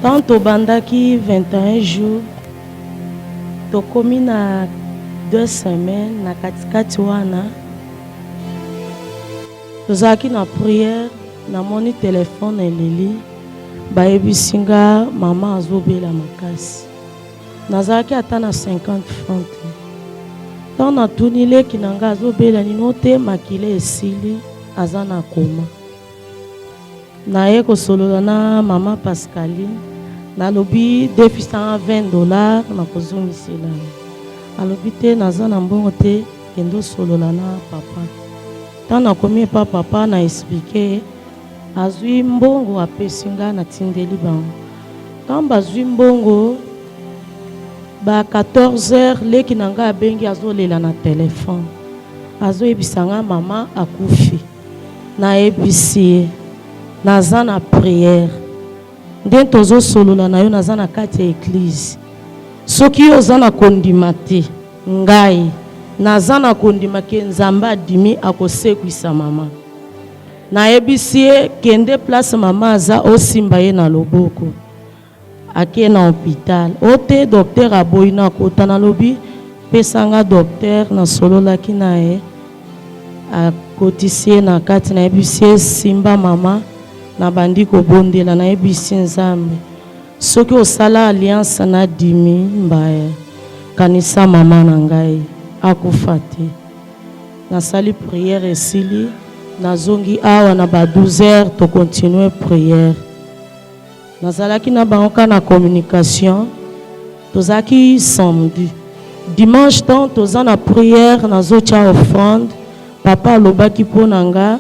Tant au bandaki 21 jours, to komi na 2 semaines na katikati wana. Tozaki na prière, na moni téléphone eleli, bayebisinga mama azobela makasi. Nazaki ata na 50 francs. Tant na tunile kinanga azobela ninote makile esili azana koma. Naye kosolola na mama Pascaline, nalobi $220 na kozongisela. Alobi te nazana mbongo te kendo solola na papa. Tant na komi pa papa na expliquer azwi mbongo apesinga na tindeli bango. Tant bazwi mbongo ba 14h leki nanga abengi azolela na telefone. Azoyebisanga mama akufi. Na ebisi naza na prière. Nde tozo solola na yo naza na kati ya église. Soki yo oza na kondima te ngai naza na kondima ke Nzambe adimi akosekwisa mama. Nayebisi ye kende place mama aza osimba ye na loboko. Ake na hôpital. Ote docteur aboyi na kota na lobi pesanga docteur na sololaki na ye. Akotisi ye na kati na yebisi ye simba mama na bandi kobondela na yebisi Nzambe. Soki osala alliance na dimi mbaya kanisa mama na ngai akufa te. Nasali prière esili nazongi awa na ba 12h to continuer prière. Nazalaki na bango na communication. Tozaki samedi. Dimanche temps toza na prière nazotia offrande. Papa lobaki ponanga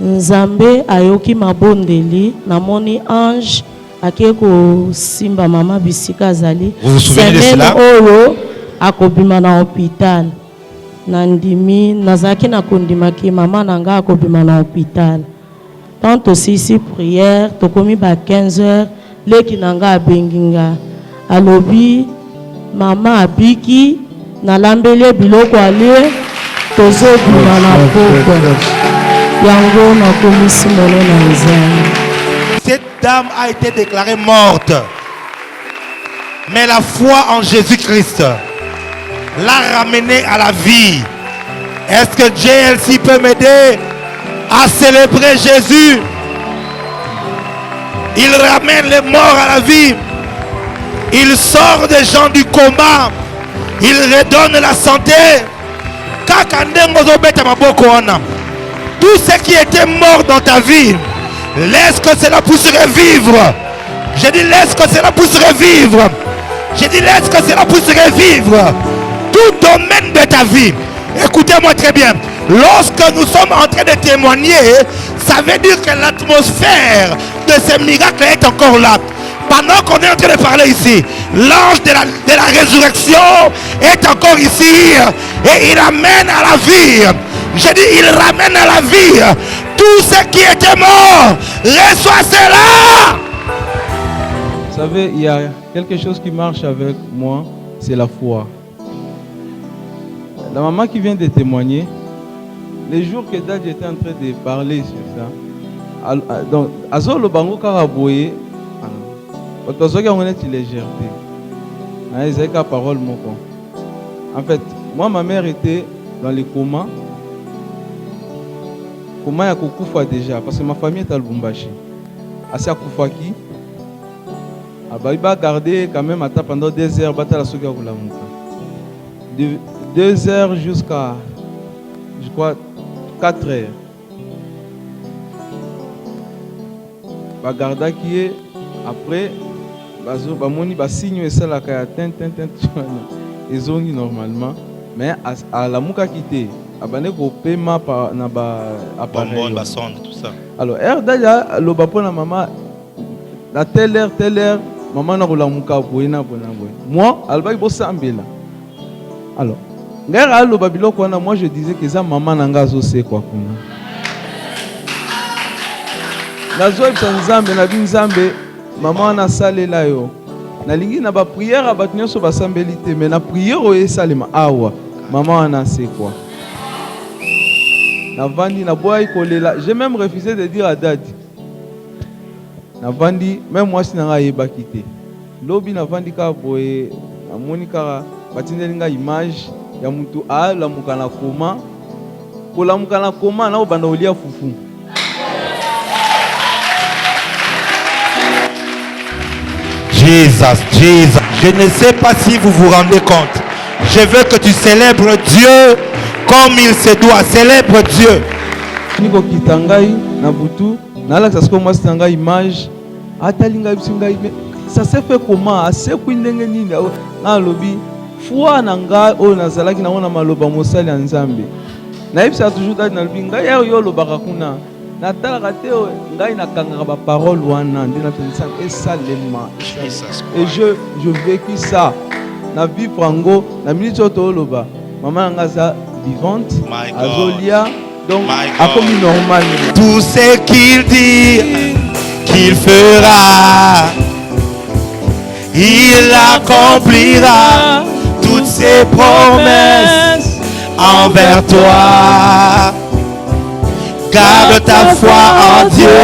Nzambe ayoki mabondeli namoni ange akeko simba mama bisika azali. Vous vous souvenez de cela? Oyo akobima na hôpital. Nandimi nazaki na kondimaki mama nanga akobima na hôpital. Tant aussi ici prière tokomi ba 15h leki nanga abenginga alobi mama abiki na lambele biloko alie tozobima na poko yango na komisi mono na Nzambe. Cette dame a été déclarée morte, mais la foi en Jésus-Christ l'a ramenée à la vie. Est-ce que JLC peut m'aider à célébrer Jésus? Il ramène les morts à la vie. Il sort des gens du coma. Il redonne la santé. Tout ce qui était mort dans ta vie, laisse que cela puisse revivre. J'ai dit laisse que cela puisse revivre. J'ai dit laisse que cela puisse revivre. Tout domaine de ta vie. Écoutez-moi très bien. Lorsque nous sommes en train de témoigner, ça veut dire que l'atmosphère de ces miracles est encore là. Pendant qu'on est en train de parler ici, l'ange de la résurrection est encore ici et il ramène à la vie. Je dis, il ramène à la vie tout ce qui était mort. Reçois cela. Vous savez, il y a quelque chose qui marche avec moi, c'est la foi. La maman qui vient de témoigner, les jours que Dad était en train de parler sur ça, donc, Azol Bango Karaboye, on est légèreté. C'est la parole. En fait, moi, ma mère était dans les comas. Comment il y a Koukoufa déjà? Parce que ma famille est à Lubumbashi. Assez à Koufaki. Il va garder quand même pendant 2 heures. De 2 heures jusqu'à, je crois, 4 heures. Bagarda qui est après, bamoni signe et ça la kaya ils ont normalement, mais à la mouka quitté, abane ko paiement par na ba appareil, ba sonde tout ça. Alors d'ailleurs le bapo na maman à telle heure maman na la mouka boina bona boy. Moi alba bo sambela. Alors ngara lo babilo ko na moi je disais que ça maman nanga zo c'est quoi kuna. Nazo Nzambe na binzambe maman na salé là yo. Na lingi na ba prière a batnyo so ba sambelité mais na prière o esalema awa maman na c'est quoi. Na vandi na boy kolela, j'ai même refusé de dire à Dad. navandi même moi si nanga yebaki te lobi navandi ka boye amoni kaka batindeli nga image ya mutu alamuka na koma kolamuka na koma na obanda olia fufu. Jesus, Jesus. Je ne sais pas si vous vous rendez compte. Je veux que tu célèbres Dieu comme il se doit. Célèbre Dieu. Niko kitangai na butu na la sasko moi sanga image atalinga bisinga ça s'est fait comment assez kwindenge nini na lobi foi na nga o nazalaki na ona maloba mosali nzambe na ibisa toujours tadi na lobi ngai yo lobaka kuna na talaka te ngai na kangaka ba parole wana ndina pensa esalema et je vécu ça na vivre ango na minute to loba maman nga za vivante azolia. Donc, comme normal. Tout ce qu'il dit qu'il fera, il accomplira toutes ses promesses envers toi. Garde ta foi en Dieu,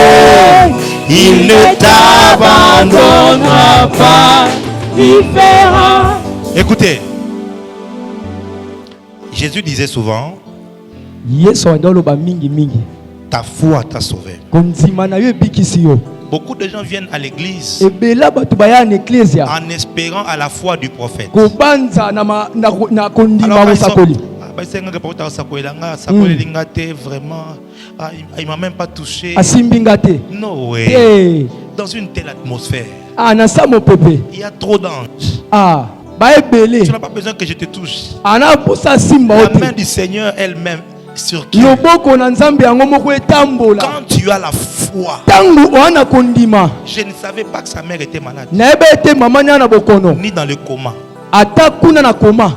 il ne t'abandonnera pas, il fera. Écoutez, Jésus disait souvent, ta foi t'a sauvé. Beaucoup de gens viennent à l'église en espérant à la foi du prophète. Il m'a même pas touché. No way. Dans une telle atmosphère, il y a trop d'anges. Tu n'as pas besoin que je te touche. La main du Seigneur elle-même sur toi. Quand tu as la foi, je ne savais pas que sa mère était malade, ni dans le coma.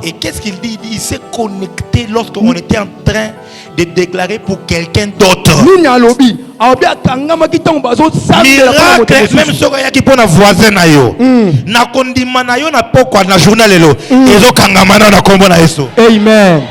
Et qu'est-ce qu'il dit? Il s'est connecté lorsqu'on était en train de déclarer pour quelqu'un d'autre. Miracle, même si tu as un voisin, na kondima na yo na pokwa na journal elo ezo kangamana na kombo na Yesu. Amen.